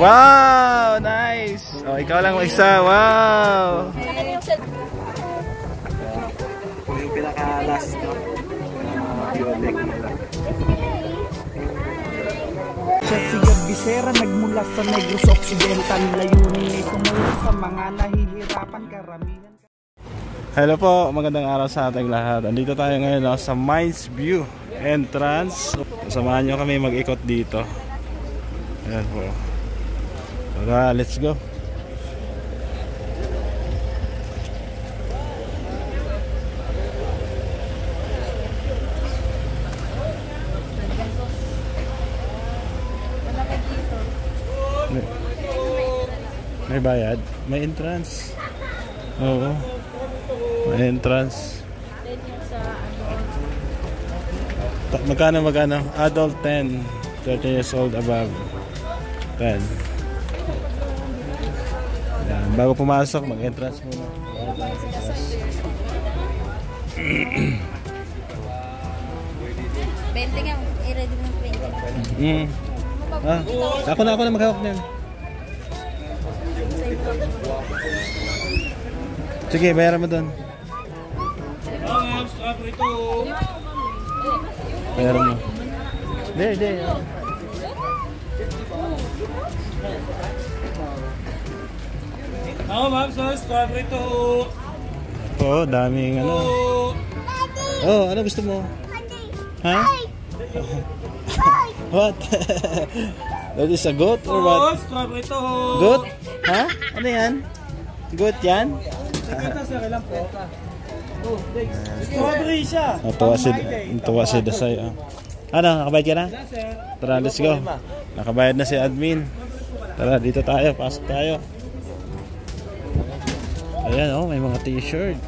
Wow! Nice! Oh, ikaw lang mag-isa. Wow! Yung pinaka-last no? Biodec nila. Siya si Visera nagmula sa Negros Occidental. Layunin ay tumulong sa mga nahihirapan karamihan. Hello po, magandang araw sa ating lahat. Andito tayo ngayon sa Mines View entrance. Samahan nyo kami mag-ikot dito. Ayan po. Tara, let's go. May bayad? May entrance? Oo. May entrance. Magkano? Adult 10, 30 years old above 10. Yan. Bago pumasok, mag-entrance muna. 20 nga, i-ready ng 20. Ako na maghawak niyan. Sige, bayaran mo doon. Bayaran mo. Hindi. Ako ma'am, strawberry to. Oo, daming ano. Oh, ano gusto mo? Ha? What? That is a goat or what? Strawberry to. Goat? Ha? Ano yan? Goat yan? Strawberry siya. Tuwa si Dasay. Ano, nakabayad ka na? Tara, let's go. Nakabayad na si admin. Tara, dito tayo. Pasok tayo. Ayan, oh, may mga t-shirt.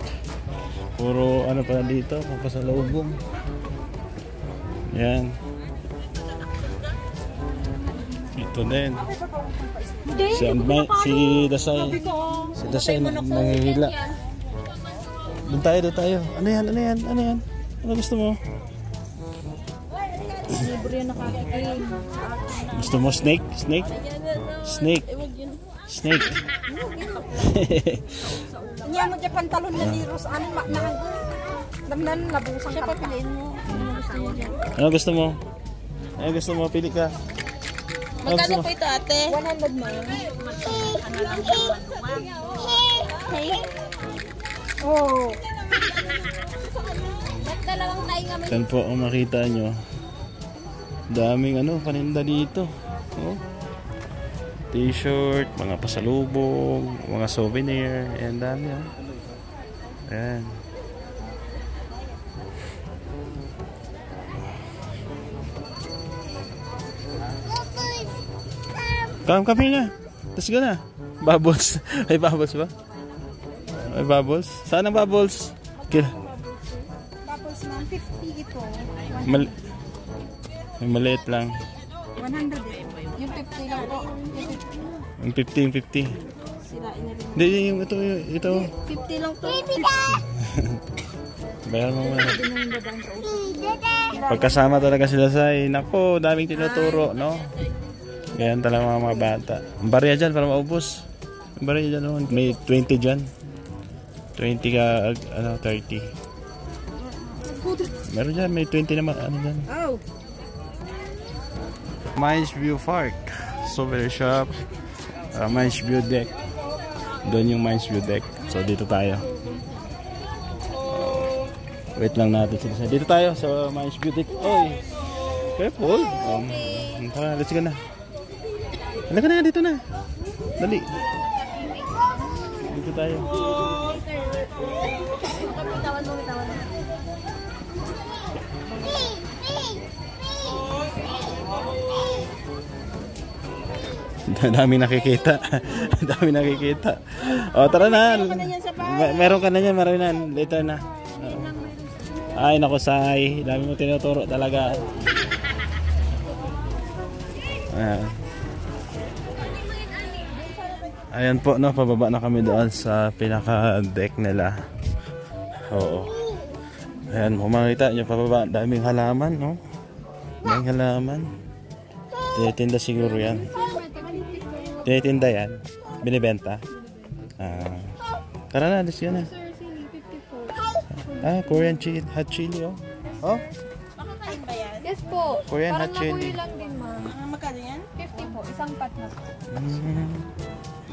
Puro ano pa dito, papasalubong. Ayan. Ito din. Si Dasay nanghihila. Doon tayo. Ano yan? Ano gusto mo? Libre na nakatikim. Gusto mo snake? Niya mo dyan pantalon na liros. Ano damnan labusan ka. Papiliin mo. Ano gusto mo? Pili ka. Magkano po ito ate? 100 mo. Oh. Dalawang tayo nga. Yan po ang makita nyo. Daming paninda dito. Oh. T-shirt, mga pasalubong, mga souvenir, and dami. Ayan. Kami na. Let's go na. Bubbles. May bubbles ba? May bubbles? Saan ang bubbles? Kila. Bubbles man 50 ito. May maliit lang. 100 yung 50 lang po. Yung 50. Sila inarin. Hindi, yung ito. 50 lang to. Bayaran mo muna. Pagkasama talaga sila sa nako, daming tinuturo, no? Ganyan talaga mga bata. Ang barya dyan para maubos. Ang barya dyan, may 20 dyan. 20 ka, 30. Meron dyan, may 20 naman, dyan. Oh. Mines View Park. Souvenir shop. Mines View Deck. Doon yung Mines View Deck. So, dito tayo. Wait lang natin sila. Dito tayo sa Mines View Deck. Oy! Careful! Let's go na. Halika na, dito na. Dali. Dito tayo. Dami nakikita. O, tara na. Meron ka na yan, marami na. Later na. Ay, naku, Sai. Dami mo tinuturo talaga. Ayan po, no, pababa na kami doon sa pinaka-deck nila. Oo. Ayan, kung makita nyo pababa, daming halaman, no? Daming halaman. Tinitinda siguro yan. Tinitinda yan? Binibenta? Tara na, let's go na. Korean chili, hot chili, oh. Oh? Makakain ba yan? Yes po. Korean Parang hot chili. nakuwi lang din, ma'am. Magkano yan? 50 po. Isang pat na po.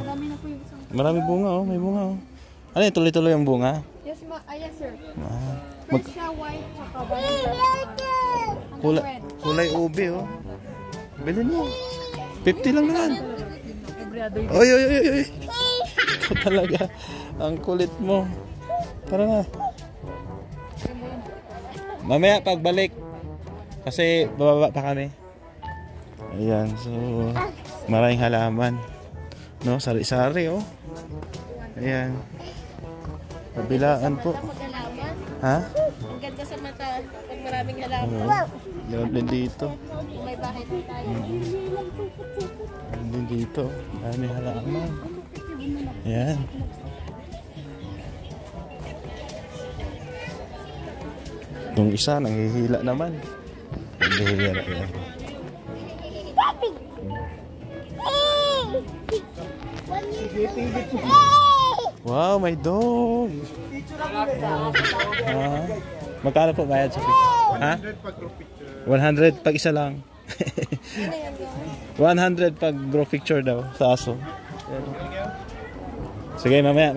Marami na po yung isang pat. Marami bunga, oh. May bunga, oh. Ano yung tuloy-tuloy ang bunga? Yes, yes sir. Ah. First siya white, tsaka vanilla. Red. Kulay ube, oh. Bilhin mo. 50 lang naman. Oy, oy, oy, oy. Ito talaga. Ang kulit mo. Tara na. Mamaya pagbalik. Kasi bababa pa kami. Ayan, so maraming halaman. No, sari-sari, oh. Ayan. Kabilaan po. Ha? Ang ganda sa mata pag maraming halaman. Meron din dito. May bahay din tayo. Meron din dito. Maraming halaman. Ayan. Itong isa, nanghihila naman. Nanghihila yan. Wow, may dog. Magkano po bayad sa picture? Ha? 100 pag isa lang. 100 pag group picture daw sa aso. Sige, mamaya.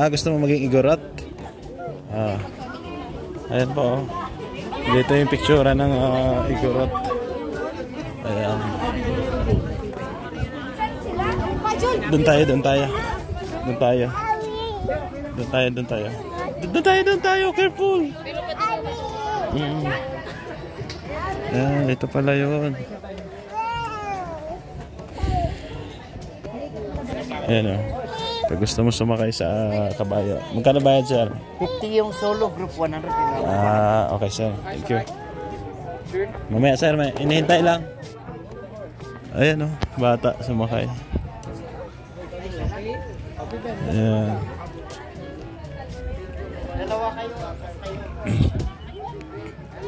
Gusto mo maging igorot? Ayan po, oh. Dito yung picture ng igorot. Ayan. Doon tayo. Careful. Ito pala yun. Ayan, oh. Pag gusto mo sumakay sa kabayo. Magkano bayad, sir? 50 yung solo, group 100. Okay, sir. Thank you. Mamaya, sir. Inihintay lang. Ayan, oh. Bata sumakay. Ayan.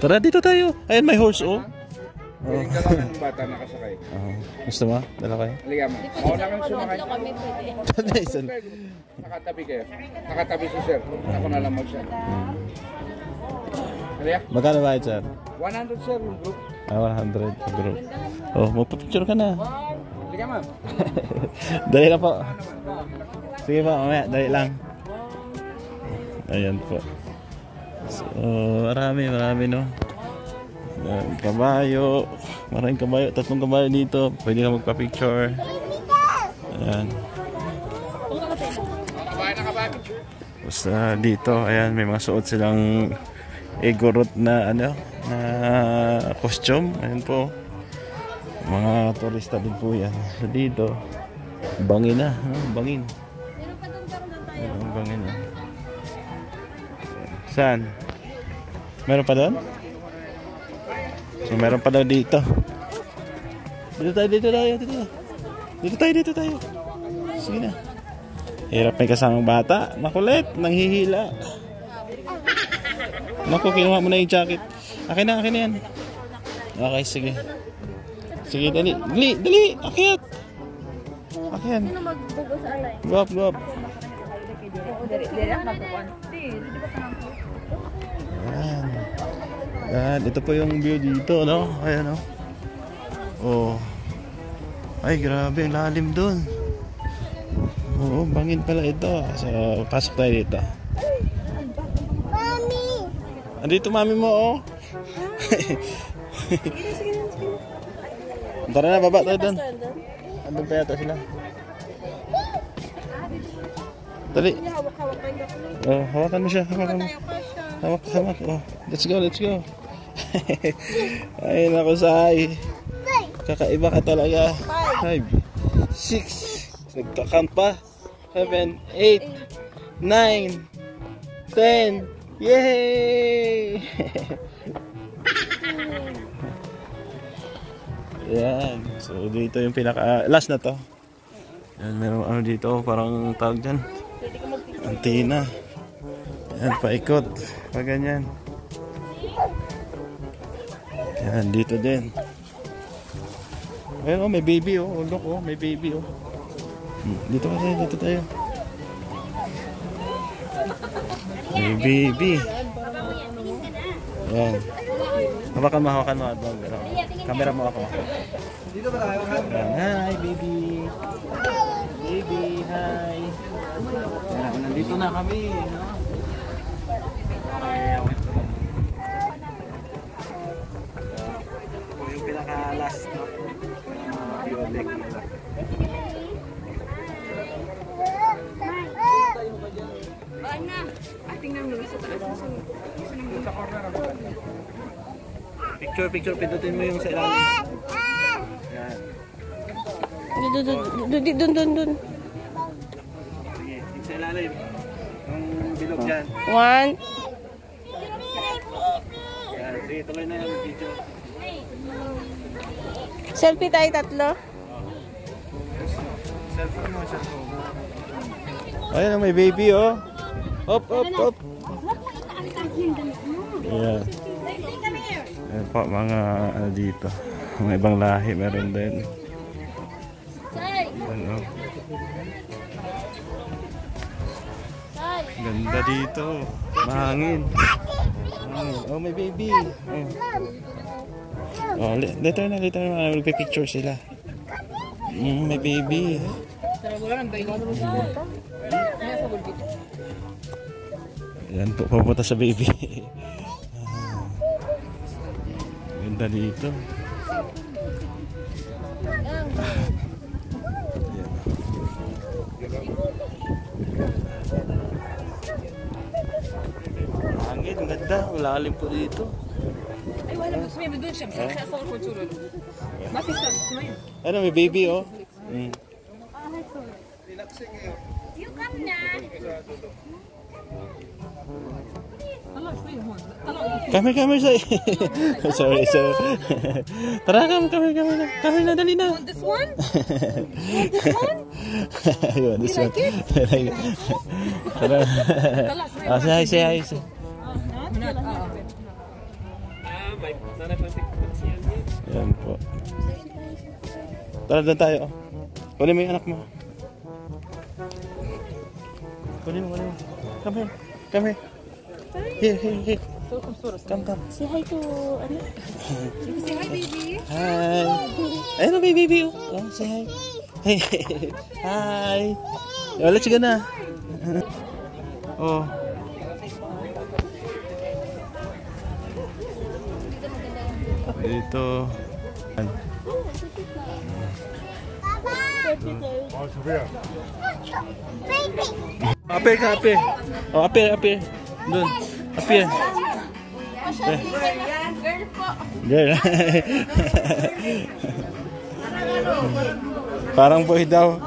Tara, dito tayo. Ayan, may horse, oh. Kailangan ng bata nakasakay. Gusto mo? Dala kayo? Halika mo. Mauna kang sumakay. Nakatabi kayo. Nakatabi si sir. Ako na lang mag-sir. Halika. Magkano bayad, sir? 100 sir yung group. 100 sa group. Oh, magpa-picture ka na. Halika ma'am. Dali lang po. Sige po, mamaya. Dali lang. Ayan po. So, marami, no? Kabayo. Maraming kabayo. 3 kabayo dito. Pwede ka magpa-picture. Ayan. Basta dito, ayan, may mga suot silang igorot na na costume. Ayan po. Mga turista din po yan. So dito, bangin na. Bangin. Bangin na. Saan? Meron pa doon? So, meron pa daw dito. Dito tayo. Sige na. Hirap may kasamang bata. Makulit. Nanghihila. Naku, kinuha mo na yung jacket. Akin na yan. Okay, sige. Sige, dali. Akyat. Sino magbugo sa alay? Go up. Ayan, ito po yung view dito, no? Ayan, no? Oh. Ay, grabe, ang lalim dun. Oo, bangin pala ito. So, pasok tayo dito. Mami! Andito mami mo, oh. Tara na, baba tayo dun. Andun pa yata sila. Dali. Oh, hawakan mo siya. Hawak. Oh, let's go. Ay, naku, Sai. Kakaiba ka talaga. 5, 6, nagka-count pa. 7, 8, 9, 10. Yay! Yan. So, dito yung pinaka... last na to. Yan, meron ano dito. Parang tawag dyan. Antina. Yan, paikot. Pag ganyan. Yan, dito din. Ayun, oh, may baby, oh. Oh, look, oh, may baby, oh. Dito tayo, dito tayo. May baby. Ayan. Hawakan mo. Camera mo ako. Dito ba tayo? Hi, baby. Baby, hi. Ayan, nandito na kami. No? Ito yung pinaka-last, no? Biodec nila. Picture, pindutin mo yung sa ilalim. Yan. Dun. Sige, yung sa ilalim. Yung bilog dyan. 1. Yan, sige, tuloy na yung video. Selfie tayo 3. Cellphone mo, cellphone. Ayun, may baby, oh. Up. Ayan. Ayan po, mga ano dito. Mga ibang lahi, meron din. Ano? Ganda dito. Mahangin. Oh, may baby. Oh, later na. Magpipicture sila. May baby. Yan po, pupunta sa baby. Ganda dito. Hangin, ganda. Malalim po dito. Ano, may baby, oh. Kami say. Sorry. Tara, kami na, dali na. This one? Ayun, this one. Tara. Say hi. Ayan po. Tara, doon tayo. Kunin mo yung anak mo. Kunin mo. Come here. Here. Come. Say hi to ano? Say hi, baby. Hi. Ayun na, may baby. Oh, say hi. Hey. Hi. Oh, let's go na. Oh. Dito. Apir. Oh, apir. Doon. Apir. Girl. Parang boy daw.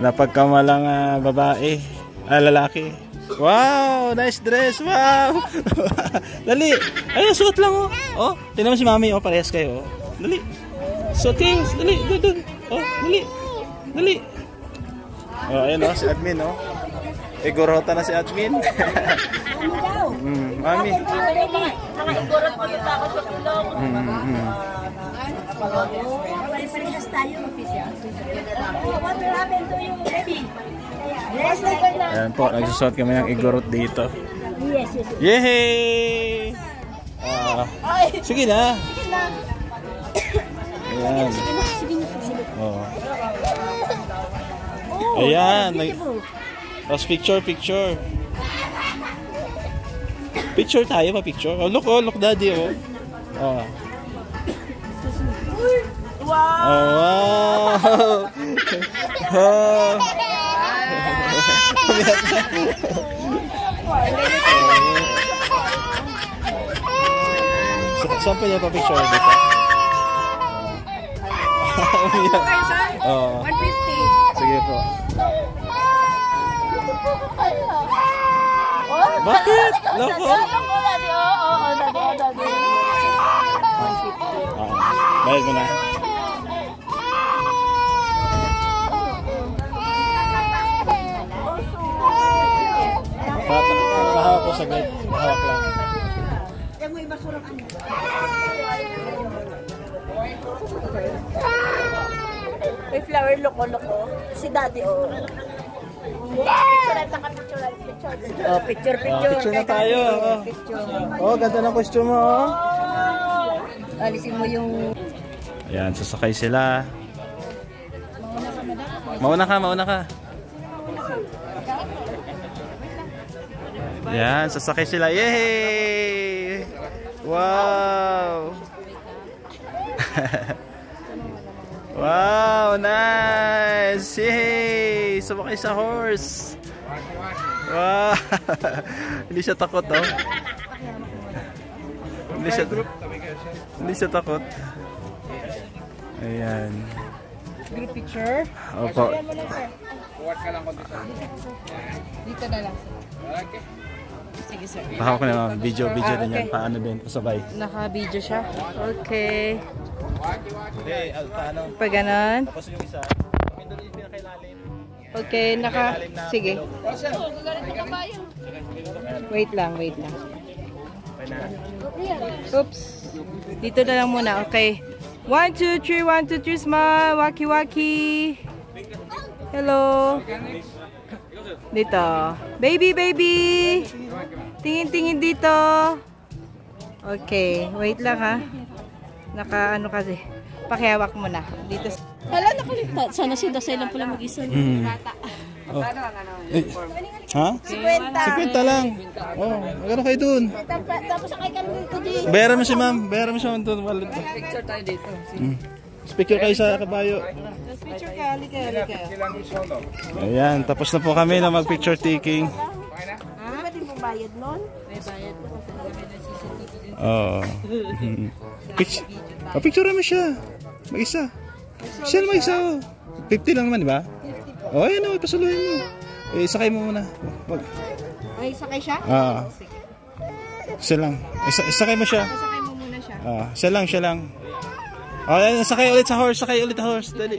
Napagkamalang babae. Lalaki. Wow, nice dress. Wow. Dali. Ayun, suot lang, oh. Oh, tingnan mo si mami, oh, parehas kayo, oh. Dali. Suot kayo. Dali, doon. Oh, dali. Oh, ayun, oh, si admin, oh. Igorota na si admin. Mami. Naka-igorot mo yung ako sa tulong. What will happen to you, baby? Yes, Ayan po, nagsusot kami ng igorot dito. Yes. Yehey! Sige na. Ayan. Oh. Ayan. Tapos picture. Picture tayo pa, picture. Oh, look daddy, oh. Oh. Wow! Oh. Saan pa niya pa picture dito? Oh. 150. Sige po. Bakit? Loko? Bayad mo na. Pahawak ko saglit. Hawak lang. Yung may basurang ano. flower, loko-loko. Si Daddy, oh. Oh, picture. Picture na tayo. Oh, ganda ng costume mo. Oh. Alisin mo yung... Ayan, sasakay sila. Mauna ka. Ayan, sasakay sila. Yay! Wow! Wow, nice! Yay! Sumakay sa horse. Wow! Hindi siya takot, oh. Hindi siya takot. Ayan. Group picture? Opo. Buhat ka lang konti sa Dito na lang. Okay. Sige, sir. Baka ko na video din yan. Paano din? Pasabay. Naka-video siya. Okay. Hey, paano? Pag ganon. Tapos yung isa. Doon yung pinakailalim. Okay, sige. Wait lang. Oops. Dito na lang muna. Okay. 1, 2, 3, 1, 2, 3, smile. Waki. Hello. Dito. Baby. Tingin dito. Okay. Wait lang ha. Naka-ano kasi. Pakihawak mo na. Dito. Hala, nakalimutan. Sana si Dasay lang pala mag-isa. Oh. Ha? 50 lang. Oh, magkano kayo dun? Tapos sakay kami dito, G. Bayaran mo si ma'am. Doon. Picture tayo dito. Picture kayo sa kabayo. Picture ka. Halika. Ayan, tapos na po kami na mag-picture taking. Pwede mo bayad nun? May bayad po. Oo. Picture mo siya. Mag-isa. Siya lang mag-isa. 50 lang naman, di ba? Oh, ayan o. Pasuluhin mo. Sakay mo muna. Ay, sakay siya? Siya lang. Sakay mo siya. Sakay mo muna siya. Siya lang. Oh, ayan, sakay ulit sa horse. Dali.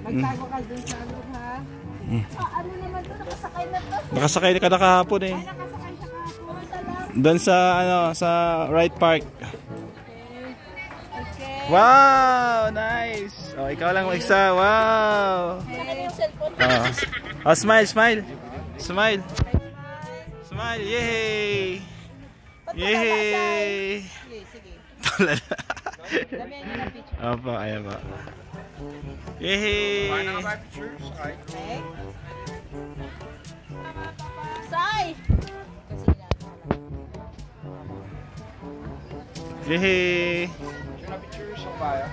Magtago ka dun sa ano, ha? Ano naman to? Nakasakay na to? Nakasakay ka na kahapon eh. Nakasakay siya kahapon. Doon sa right park. Okay. Wow, nice. Oh, ikaw lang mag-isa. Wow. Smile. Yay. Sige. Tulala. Damihan niyo ng picture. Opo, ayan ba. Yay. Paano ka ba picture? Sakay. Okay. Say! Yay. Picture sa bayan.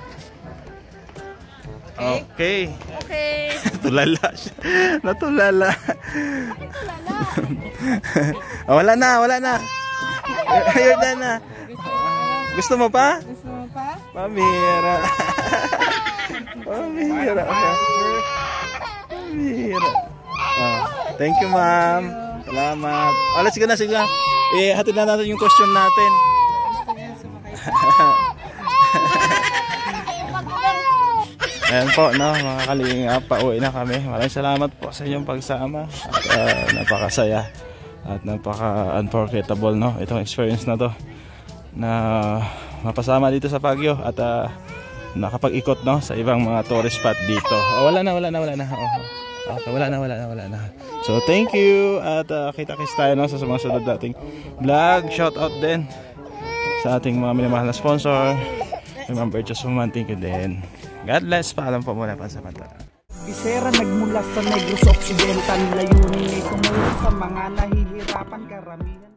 Okay. Okay. Tulala siya. Natulala. Wala na. Ayun na. Gusto mo pa? Pamira. Thank you, ma'am. Salamat. Sige na. Hatid na natin yung costume natin. Ayan po, no, mga kalingap, pauwi na kami. Maraming salamat po sa inyong pagsama. At napakasaya at napaka-unforgettable, no, itong experience na to na mapasama dito sa Baguio at nakapag-ikot, no, sa ibang mga tourist spot dito. Wala na. Okay, wala na. So thank you at kita-kits tayo, no, sa mga sunod nating vlog. Shout out din sa ating mga minamahal na sponsor. Remember, just one thing din. God bless. Paalam po muna pansamantala. Bisera nagmula sa Negros Occidental, layunin ay tumulong sa mga nahihirapan karamihan.